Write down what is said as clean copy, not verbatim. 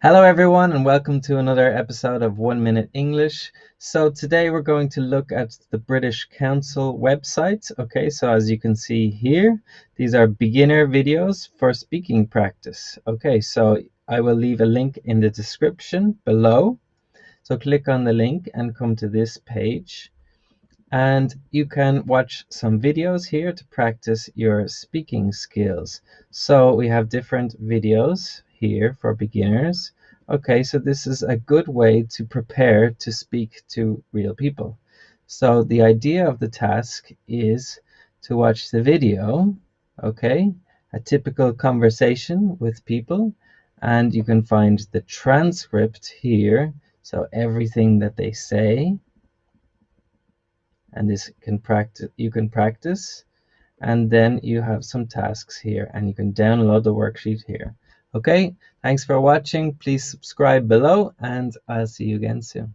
Hello everyone and welcome to another episode of 1 Minute English. So today we're going to look at the British Council website. Okay, so as you can see here, these are beginner videos for speaking practice. Okay, so I will leave a link in the description below. So click on the link and come to this page. And you can watch some videos here to practice your speaking skills. So we have different videos here for beginners. Okay, so this is a good way to prepare to speak to real people. So the idea of the task is to watch the video, okay, a typical conversation with people, and you can find the transcript here, so everything that they say, and you can practice, and then you have some tasks here and you can download the worksheet here. Okay, thanks for watching. Please subscribe below and I'll see you again soon.